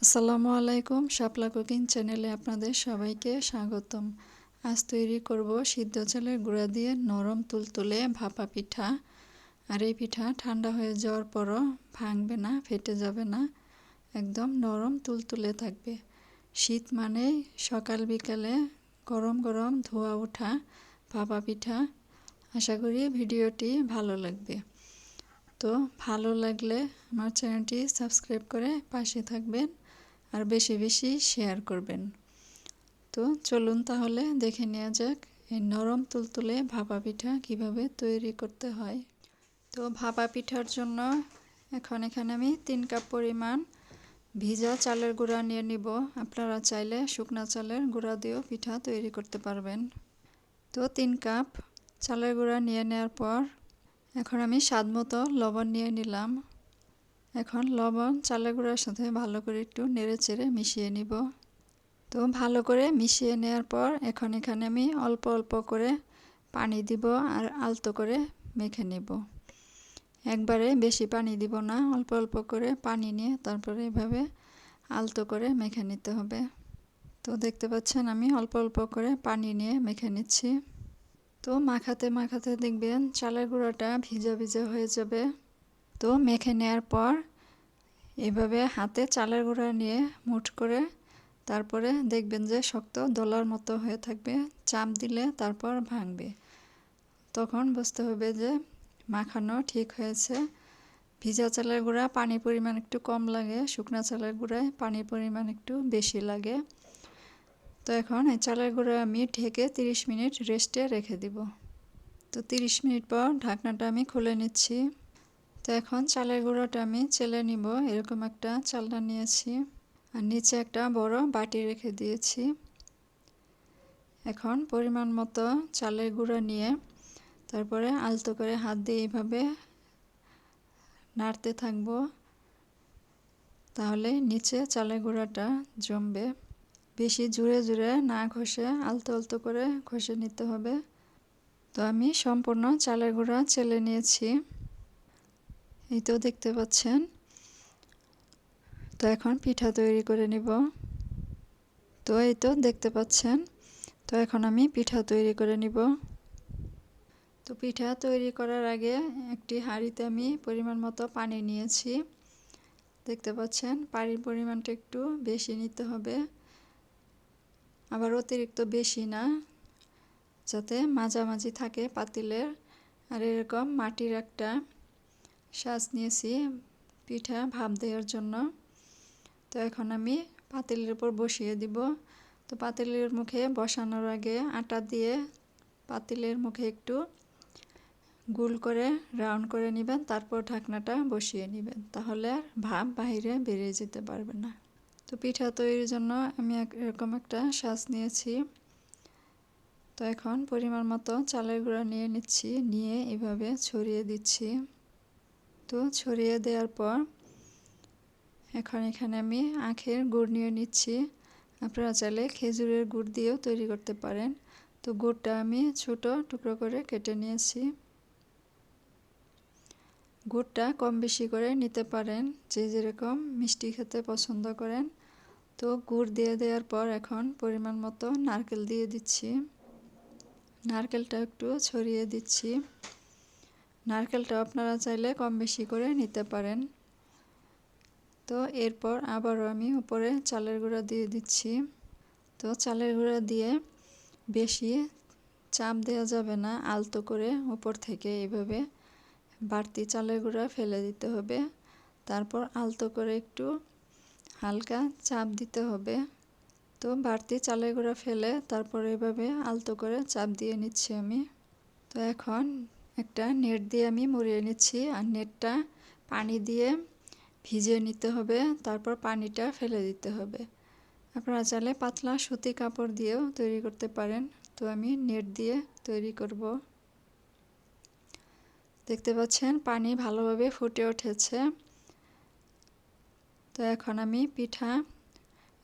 আসসালামু আলাইকুম, শাপলা কুকিং চ্যানেলে আপনাদের সবাইকে স্বাগতম। আজ তৈরি করব সিদ্ধ চালের গুঁড়া দিয়ে নরম তুলতুলে ভাপা পিঠা। আর এই পিঠা ঠান্ডা হয়ে যাওয়ার পরও ভাঙবে না, ফেটে যাবে না, একদম নরম তুলতুলে থাকবে। শীত মানেই সকাল বিকালে গরম গরম ধোয়া ওঠা ভাপা পিঠা। আশা করি ভিডিওটি ভালো লাগবে। তো ভালো লাগলে আমার চ্যানেলটি সাবস্ক্রাইব করে পাশে থাকবেন আর বেশি বেশি শেয়ার করবেন। তো চলুন তাহলে দেখে নেওয়া যাক এই নরম তুলতুলে ভাপা পিঠা কিভাবে তৈরি করতে হয়। তো ভাপা পিঠার জন্য এখানে আমি 3 কাপ পরিমাণ ভিজা চালের গুঁড়া নিয়ে নিব। আপনারা চাইলে শুকনা চালের গুঁড়া দিয়েও পিঠা তৈরি করতে পারবেন। তো 3 কাপ চালের গুঁড়া নিয়ে নেওয়ার পর এখন আমি স্বাদমতো লবণ নিয়ে নিলাম। এখন লবণ চালের গুঁড়ার সাথে ভালো করে একটু নেড়েচেড়ে মিশিয়ে নিব। তো ভালো করে মিশিয়ে নেওয়ার পর এখানে আমি অল্প অল্প করে পানি দিব আর আলতো করে মেখে নিব। একবারে বেশি পানি দিব না, অল্প অল্প করে পানি নিয়ে তারপরে এভাবে আলতো করে মেখে নিতে হবে। তো দেখতে পাচ্ছেন আমি অল্প অল্প করে পানি নিয়ে মেখে নিচ্ছি। তো মাখাতে মাখাতে দেখবেন চালের গুঁড়াটা ভিজা ভিজা হয়ে যাবে। তো মেখে নেওয়ার পর এভাবে হাতে চালের গুঁড়া নিয়ে মুঠ করে তারপরে দেখবেন যে শক্ত দলার মতো হয়ে থাকবে। চাপ দিলে তারপর ভাঙবে। তখন বুঝতে হবে যে মাখানো ঠিক হয়েছে। ভিজা চালের গুঁড়া পানির পরিমাণ একটু কম লাগে, শুকনা চালের গুঁড়ায় পানির পরিমাণ একটু বেশি লাগে। তো এখন এই চালের গুঁড়া আমি ঢেকে 30 মিনিট রেস্টে রেখে দিব। তো 30 মিনিট পর ঢাকনাটা আমি খুলে নিচ্ছি। তো এখন চালের গুঁড়োটা আমি চেলে নিব। এরকম একটা চালনা নিয়েছি আর নিচে একটা বড় বাটি রেখে দিয়েছি। এখন পরিমাণ মতো চালের গুঁড়ো নিয়ে তারপরে আলতো করে হাত দিয়ে এইভাবে নাড়তে থাকবো, তাহলে নিচে চালের গুঁড়াটা জমবে। বেশি জোরে জোরে না ঘষে আলতো আলতো করে ঘষে নিতে হবে। তো আমি সম্পূর্ণ চালের গুঁড়া চেলে নিয়েছি, এই তো দেখতে পাচ্ছেন। তো এখন পিঠা তৈরি করে নিব। তো এই তো দেখতে পাচ্ছেন। তো এখন আমি পিঠা তৈরি করে নিব। তো পিঠা তৈরি করার আগে একটি হাঁড়িতে আমি পরিমাণ মতো পানি নিয়েছি। দেখতে পাচ্ছেন পানির পরিমাণটা একটু বেশি নিতে হবে, আবার অতিরিক্ত বেশি না, যাতে মাঝামাঝি থাকে পাতিলের। আর এরকম মাটির একটা সাজ নিয়েছি পিঠা ভাপ দেওয়ার জন্য। তো এখন আমি পাতিলের উপর বসিয়ে দিব। তো পাতিলের মুখে বসানোর আগে আটা দিয়ে পাতিলের মুখে একটু গোল করে রাউন্ড করে নেবেন, তারপর ঢাকনাটা বসিয়ে নেবেন, তাহলে আর ভাপ বাইরে বেরিয়ে যেতে পারবে না। তো পিঠা তৈরির জন্য আমি এরকম একটা সাজ নিয়েছি। তো এখন পরিমাণ মতো চালের গুঁড়া নিয়ে নিচ্ছি, নিয়ে এভাবে ছড়িয়ে দিচ্ছি। তো ছড়িয়ে দেওয়ার পর এখন এখানে আমি আখের গুড় নিয়ে নিচ্ছি। আপনারা চাইলে খেজুরের গুড় দিয়েও তৈরি করতে পারেন। তো গুড়টা আমি ছোট টুকরো করে কেটে নিয়েছি। গুড়টা কম বেশি করে নিতে পারেন, যে যেরকম মিষ্টি খেতে পছন্দ করেন। তো গুড় দিয়ে দেওয়ার পর এখন পরিমাণ মতো নারকেল দিয়ে দিচ্ছি। নারকেলটা একটু ছড়িয়ে দিচ্ছি। নারকেলটা আপনারা চাইলে কম বেশি করে নিতে পারেন। তো এরপর আবারও আমি উপরে চালের গুঁড়া দিয়ে দিচ্ছি। তো চালের গুঁড়া দিয়ে বেশি চাপ দেওয়া যাবে না, আলতো করে উপর থেকে এইভাবে বাড়তি চালের গুঁড়া ফেলে দিতে হবে। তারপর আলতো করে একটু হালকা চাপ দিতে হবে। তো বাড়তি চালের গুঁড়া ফেলে তারপর এভাবে আলতো করে চাপ দিয়ে নিচ্ছি আমি। তো এখন একটা নেট দিয়ে আমি মুড়িয়ে নিচ্ছি, আর নেটটা পানি দিয়ে ভিজিয়ে নিতে হবে, তারপর পানিটা ফেলে দিতে হবে। আপনারা চাইলে পাতলা সুতি কাপড় দিয়েও তৈরি করতে পারেন। তো আমি নেট দিয়ে তৈরি করব। দেখতে পাচ্ছেন পানি ভালোভাবে ফুটে উঠেছে। তো এখন আমি পিঠা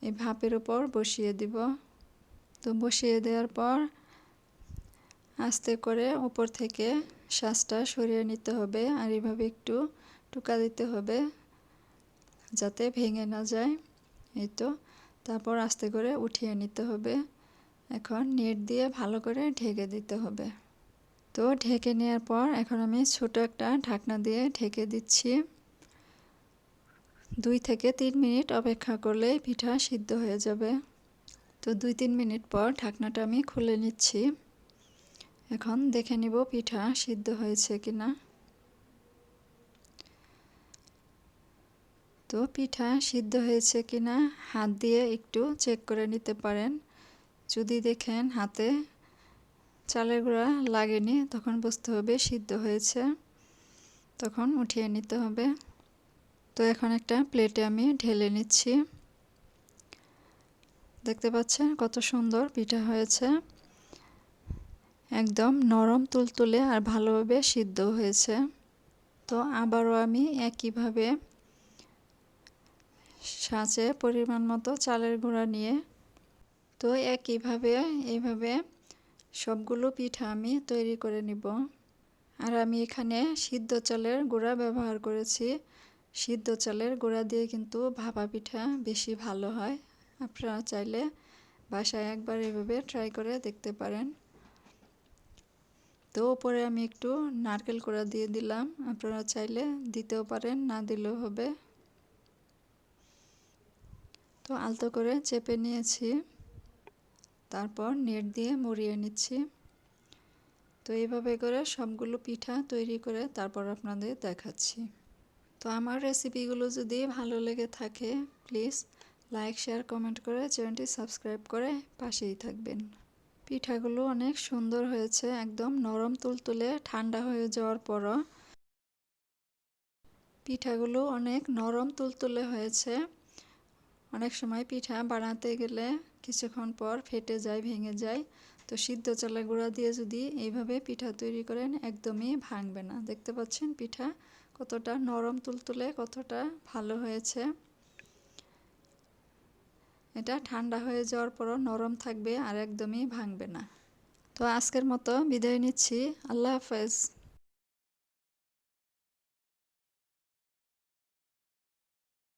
এই ভাপের উপর বসিয়ে দিব। তো বসিয়ে দেওয়ার পর আস্তে করে উপর থেকে শাঁসটা সরিয়ে নিতে হবে, আর এভাবে একটু টুকা দিতে হবে যাতে ভেঙে না যায়। এই তো, তারপর আস্তে করে উঠিয়ে নিতে হবে। এখন নেট দিয়ে ভালো করে ঢেকে দিতে হবে। তো ঢেকে নেওয়ার পর এখন আমি ছোট একটা ঢাকনা দিয়ে ঢেকে দিচ্ছি। 2 থেকে 3 মিনিট অপেক্ষা করলেই পিঠা সিদ্ধ হয়ে যাবে। তো 2-3 মিনিট পর ঢাকনাটা আমি খুলে নিচ্ছি। এখন দেখে নিব পিঠা সিদ্ধ হয়েছে কিনা। তো পিঠা সিদ্ধ হয়েছে কিনা হাত দিয়ে একটু চেক করে নিতে পারেন। যদি দেখেন হাতে চালের গুঁড়া লাগেনি, তখন বুঝতে হবে সিদ্ধ হয়েছে, তখন উঠিয়ে নিতে হবে। তো এখন একটা প্লেটে আমি ঢেলে নিচ্ছি। দেখতে পাচ্ছেন কত সুন্দর পিঠা হয়েছে, একদম নরম তুলতুলে আর ভালোভাবে সিদ্ধ হয়েছে। তো আবারও আমি একইভাবে সাঁচে পরিমাণ মতো চালের গুঁড়া নিয়ে তো একইভাবে এইভাবে সবগুলো পিঠা আমি তৈরি করে নিব। আর আমি এখানে সিদ্ধ চালের গুঁড়া ব্যবহার করেছি। সিদ্ধ চালের গুঁড়া দিয়ে কিন্তু ভাপা পিঠা বেশি ভালো হয়। আপনারা চাইলে বাসায় একবার এভাবে ট্রাই করে দেখতে পারেন। তো উপরে আমি একটু নারকেল কোড়া দিয়ে দিলাম, আপনারা চাইলে দিতেও পারেন, না দিলেও হবে। তো আলতো করে চেপে নিয়েছি, তারপর নেট দিয়ে মুড়িয়ে নিচ্ছি। তো এইভাবে করে সবগুলো পিঠা তৈরি করে তারপর আপনাদের দেখাচ্ছি। তো আমার রেসিপিগুলো যদি ভালো লেগে থাকে প্লিজ লাইক, শেয়ার, কমেন্ট করে চ্যানেলটি সাবস্ক্রাইব করে পাশেই থাকবেন। পিঠাগুলো অনেক সুন্দর হয়েছে, একদম নরম তুলতুলে। ঠান্ডা হয়ে যাওয়ার পরও পিঠাগুলো অনেক নরম তুলতুলে হয়েছে। অনেক সময় পিঠা বানাতে গেলে কিছুক্ষণ পর ফেটে যায়, ভেঙে যায়। তো সিদ্ধ চালের গুঁড়া দিয়ে যদি এইভাবে পিঠা তৈরি করেন একদমই ভাঙবে না। দেখতে পাচ্ছেন পিঠা কতটা নরম তুলতুলে, কতটা ভালো হয়েছে। এটা ঠান্ডা হয়ে যাওয়ার পরও নরম থাকবে আর একদমই ভাঙবে না। তো আজকের মতো বিদায় নিচ্ছি। আল্লাহ হাফেজ।